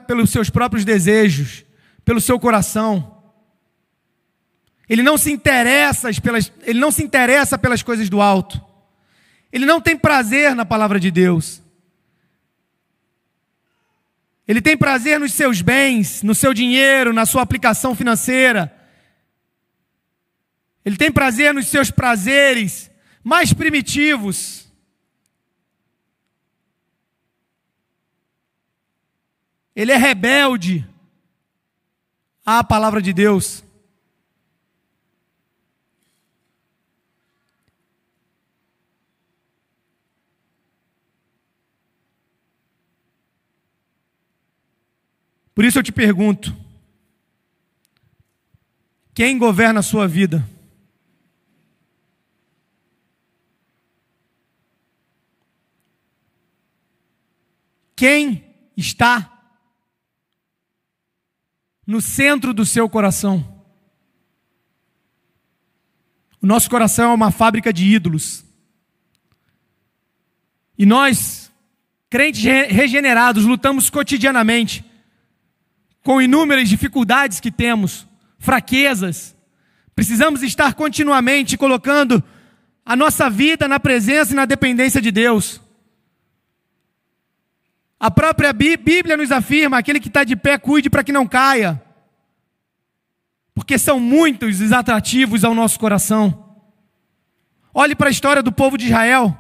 pelos seus próprios desejos, pelo seu coração. Ele não se interessa pelas coisas do alto. Ele não tem prazer na palavra de Deus. Ele tem prazer nos seus bens, no seu dinheiro, na sua aplicação financeira. Ele tem prazer nos seus prazeres mais primitivos. Ele é rebelde à palavra de Deus. Por isso eu te pergunto: quem governa a sua vida? Quem está no centro do seu coração? O nosso coração é uma fábrica de ídolos. E nós, crentes regenerados, lutamos cotidianamente com inúmeras dificuldades que temos, fraquezas. Precisamos estar continuamente colocando a nossa vida na presença e na dependência de Deus. A própria Bíblia nos afirma: aquele que está de pé, cuide para que não caia. Porque são muitos os atrativos ao nosso coração. Olhe para a história do povo de Israel.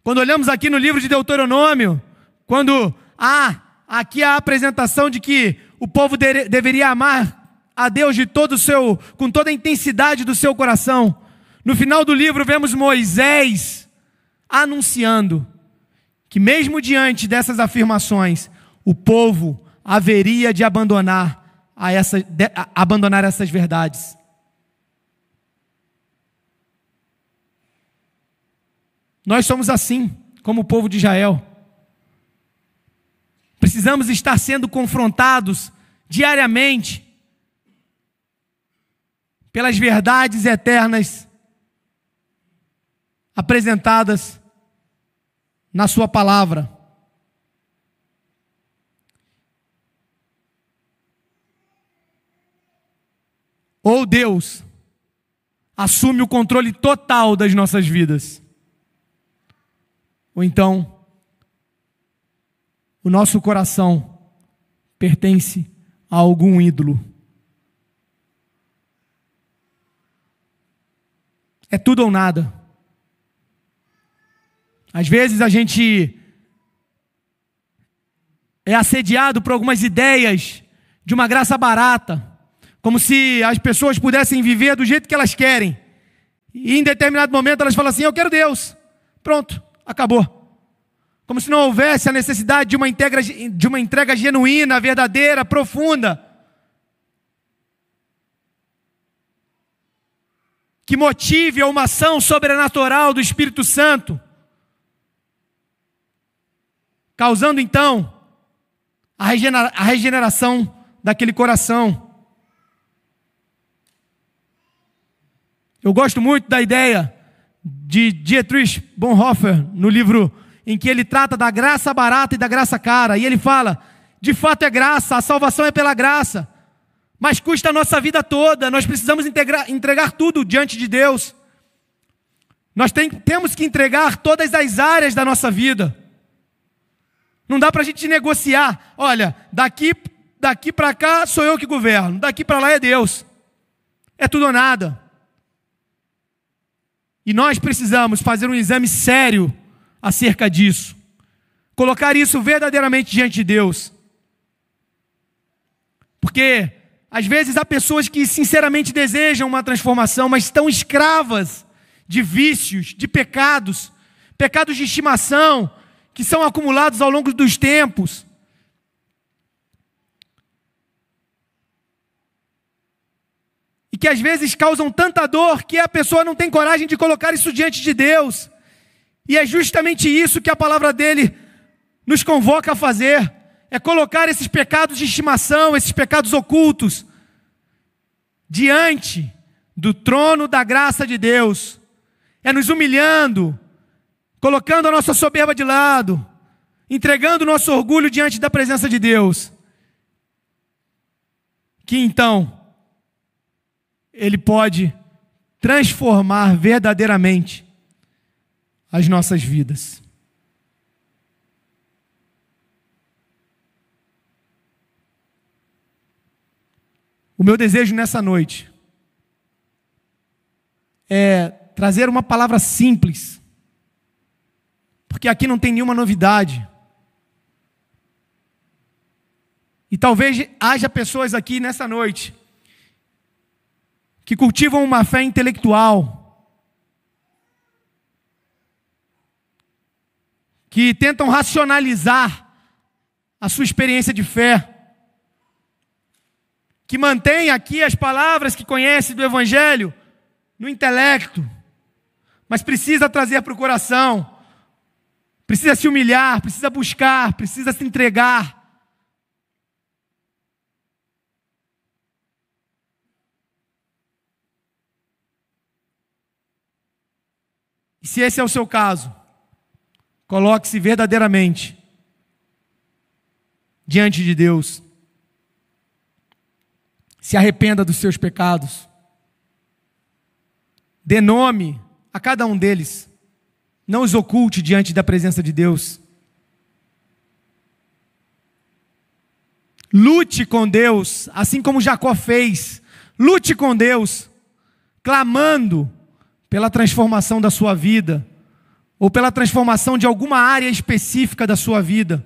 Quando olhamos aqui no livro de Deuteronômio, quando aqui a apresentação de que o povo deveria amar a Deus com toda a intensidade do seu coração. No final do livro vemos Moisés anunciando que mesmo diante dessas afirmações, o povo haveria de abandonar essas verdades. Nós somos assim, como o povo de Israel. Precisamos estar sendo confrontados diariamente pelas verdades eternas apresentadas na sua palavra. Ou Deus assume o controle total das nossas vidas, ou então o nosso coração pertence a algum ídolo. É tudo ou nada. Às vezes a gente é assediado por algumas ideias de uma graça barata, como se as pessoas pudessem viver do jeito que elas querem. E em determinado momento elas falam assim: eu quero Deus. Pronto, acabou. Como se não houvesse a necessidade de uma entrega genuína, verdadeira, profunda. que motive a uma ação sobrenatural do Espírito Santo, causando então a regeneração daquele coração. Eu gosto muito da ideia de Dietrich Bonhoeffer, no livro em que ele trata da graça barata e da graça cara, e ele fala, de fato é graça, a salvação é pela graça, mas custa a nossa vida toda, nós precisamos entregar tudo diante de Deus. Nós temos que entregar todas as áreas da nossa vida. Não dá para a gente negociar, olha, daqui para cá sou eu que governo, daqui para lá é Deus. É tudo ou nada. E nós precisamos fazer um exame sério acerca disso. Colocar isso verdadeiramente diante de Deus. Porque às vezes há pessoas que sinceramente desejam uma transformação, mas estão escravas de vícios, de pecados, pecados de estimação, que são acumulados ao longo dos tempos. E que às vezes causam tanta dor que a pessoa não tem coragem de colocar isso diante de Deus. E é justamente isso que a palavra dele nos convoca a fazer. É colocar esses pecados de estimação, esses pecados ocultos, diante do trono da graça de Deus. É nos humilhando, colocando a nossa soberba de lado, entregando o nosso orgulho diante da presença de Deus, que então Ele pode transformar verdadeiramente as nossas vidas. O meu desejo nessa noite é trazer uma palavra simples, porque aqui não tem nenhuma novidade. E talvez haja pessoas aqui nessa noite que cultivam uma fé intelectual, que tentam racionalizar a sua experiência de fé, que mantém aqui as palavras que conhece do Evangelho no intelecto, mas precisa trazer para o coração, precisa se humilhar, precisa buscar, precisa se entregar. E se esse é o seu caso, coloque-se verdadeiramente diante de Deus. Se arrependa dos seus pecados. Dê nome a cada um deles. Não os oculte diante da presença de Deus. Lute com Deus, assim como Jacó fez. Lute com Deus, clamando pela transformação da sua vida, ou pela transformação de alguma área específica da sua vida.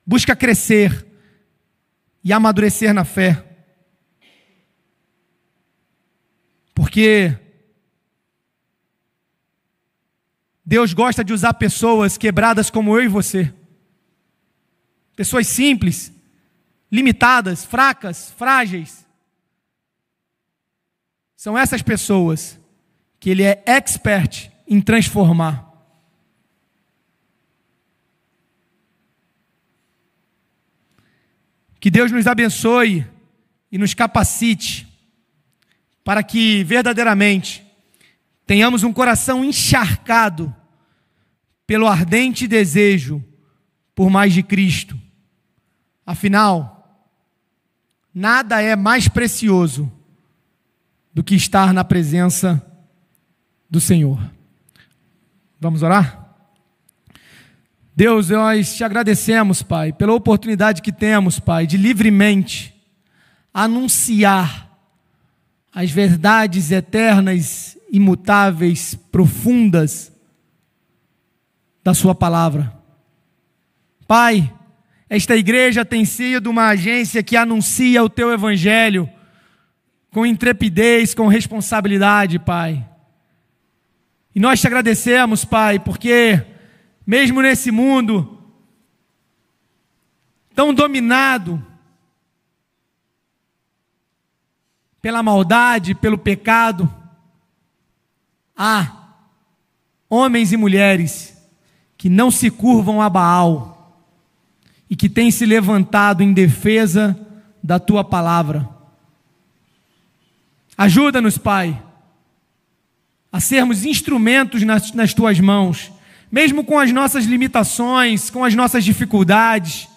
Busca crescer e amadurecer na fé. Porque Deus gosta de usar pessoas quebradas como eu e você. Pessoas simples, limitadas, fracas, frágeis. São essas pessoas que Ele é expert em transformar. Que Deus nos abençoe e nos capacite para que verdadeiramente tenhamos um coração encharcado pelo ardente desejo por mais de Cristo. Afinal, nada é mais precioso do que estar na presença do Senhor. Vamos orar? Deus, nós te agradecemos, Pai, pela oportunidade que temos, Pai, de livremente anunciar as verdades eternas, imutáveis, profundas da sua palavra. Pai, esta igreja tem sido uma agência que anuncia o teu evangelho com intrepidez, com responsabilidade, Pai. E nós te agradecemos, Pai, porque mesmo nesse mundo tão dominado pela maldade, pelo pecado, há homens e mulheres que não se curvam a Baal e que têm se levantado em defesa da tua palavra. Ajuda-nos, Pai, a sermos instrumentos nas tuas mãos, mesmo com as nossas limitações, com as nossas dificuldades,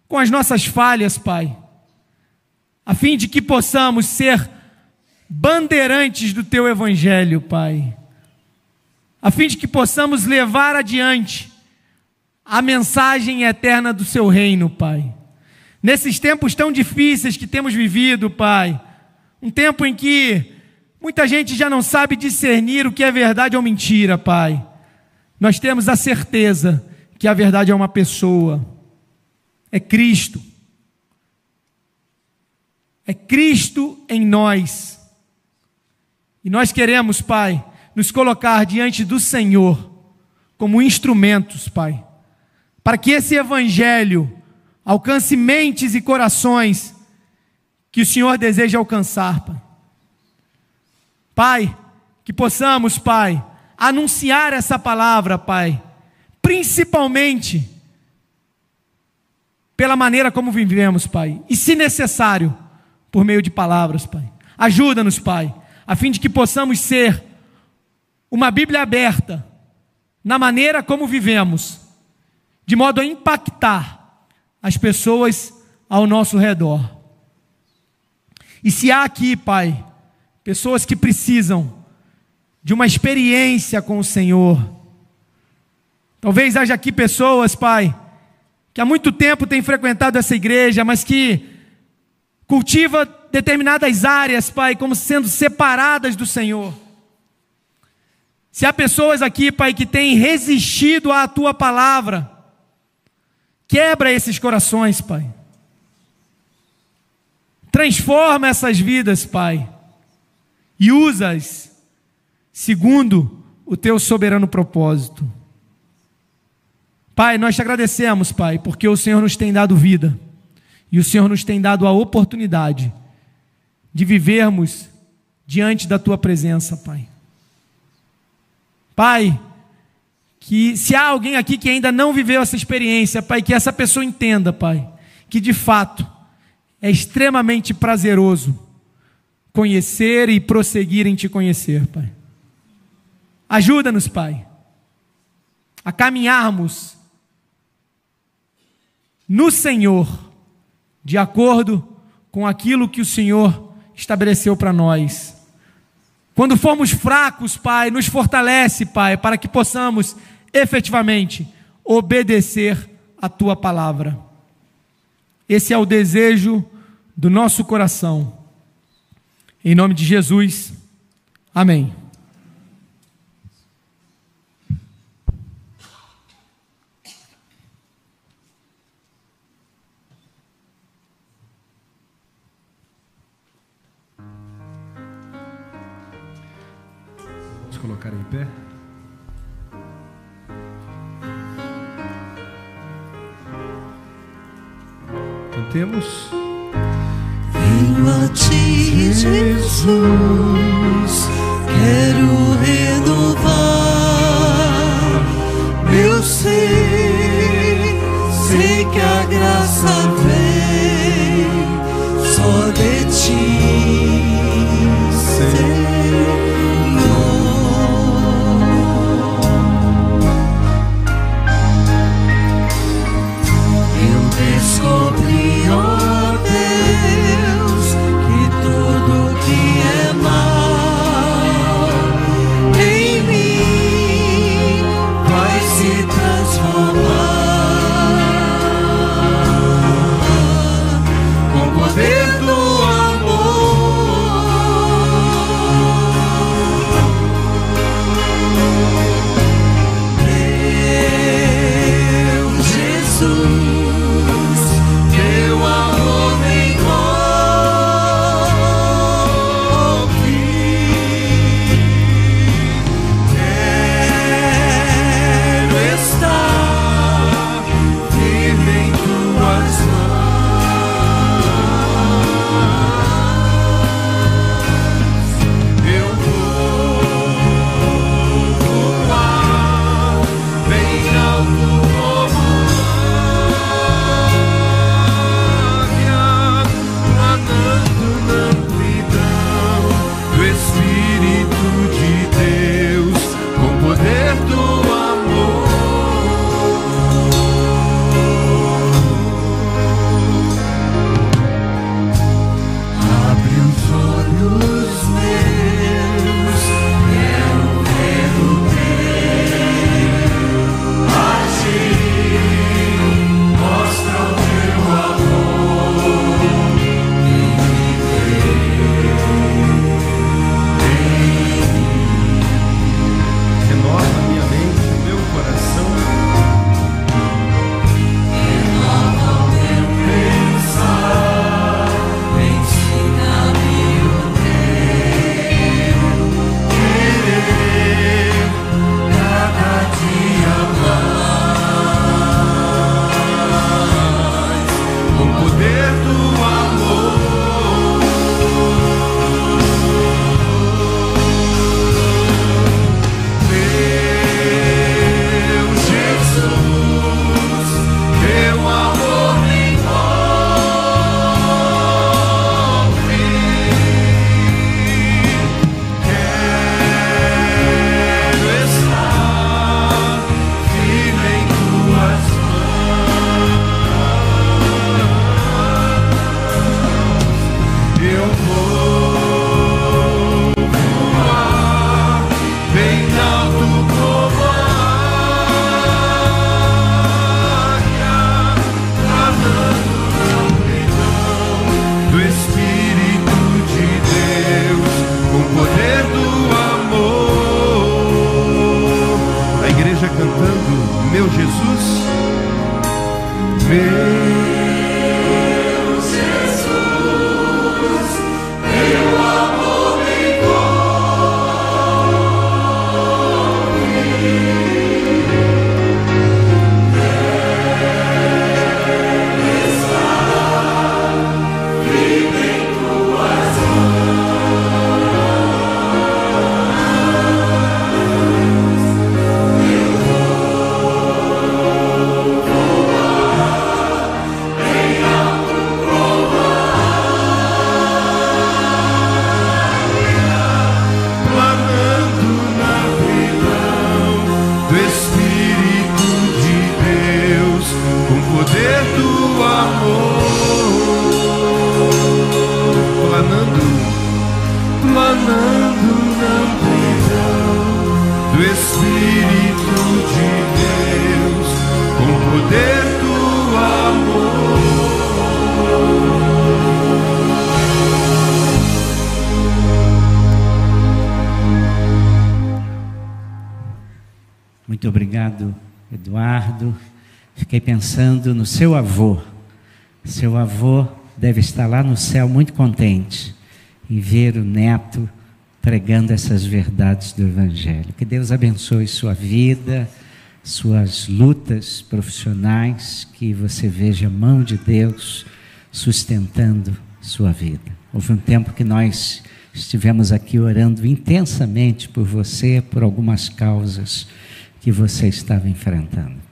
com as nossas falhas, Pai, a fim de que possamos ser bandeirantes do teu evangelho, Pai, a fim de que possamos levar adiante a mensagem eterna do seu reino, Pai. Nesses tempos tão difíceis que temos vivido, Pai, um tempo em que muita gente já não sabe discernir o que é verdade ou mentira, Pai, nós temos a certeza que a verdade é uma pessoa, é Cristo. É Cristo em nós. E nós queremos, Pai, nos colocar diante do Senhor como instrumentos, Pai, para que esse evangelho alcance mentes e corações que o Senhor deseja alcançar, Pai. Pai, que possamos, Pai, anunciar essa palavra, Pai, principalmente pela maneira como vivemos, Pai, e se necessário, por meio de palavras, Pai. Ajuda-nos, Pai, a fim de que possamos ser uma Bíblia aberta na maneira como vivemos, de modo a impactar as pessoas ao nosso redor. E se há aqui, Pai, pessoas que precisam de uma experiência com o Senhor, talvez haja aqui pessoas, Pai, que há muito tempo têm frequentado essa igreja, mas que cultiva determinadas áreas, Pai, como sendo separadas do Senhor. Se há pessoas aqui, Pai, que têm resistido à tua palavra, quebra esses corações, Pai. Transforma essas vidas, Pai, e usa-as segundo o teu soberano propósito. Pai, nós te agradecemos, Pai, porque o Senhor nos tem dado vida e o Senhor nos tem dado a oportunidade de vivermos diante da tua presença, Pai. Pai, que se há alguém aqui que ainda não viveu essa experiência, Pai, que essa pessoa entenda, Pai, que de fato é extremamente prazeroso conhecer e prosseguir em te conhecer, Pai. Ajuda-nos, Pai, a caminharmos no Senhor, de acordo com aquilo que o Senhor estabeleceu para nós. Quando formos fracos, Pai, nos fortalece, Pai, para que possamos efetivamente obedecer a tua palavra. Esse é o desejo do nosso coração. Em nome de Jesus, amém. Vamos colocar em pé. Cantemos. Venho a ti, Jesus, quero renovar meu ser. Sei que a graça vem só de ti, Senhor. Eu descobri, ó Deus, que tudo que é emanando na amplidão do Espírito de Deus, com o poder do amor. Muito obrigado, Eduardo. Fiquei pensando no seu avô. Seu avô deve estar lá no céu muito contente em ver o neto pregando essas verdades do Evangelho. Que Deus abençoe sua vida, suas lutas profissionais, que você veja a mão de Deus sustentando sua vida. Houve um tempo que nós estivemos aqui orando intensamente por você, por algumas causas que você estava enfrentando.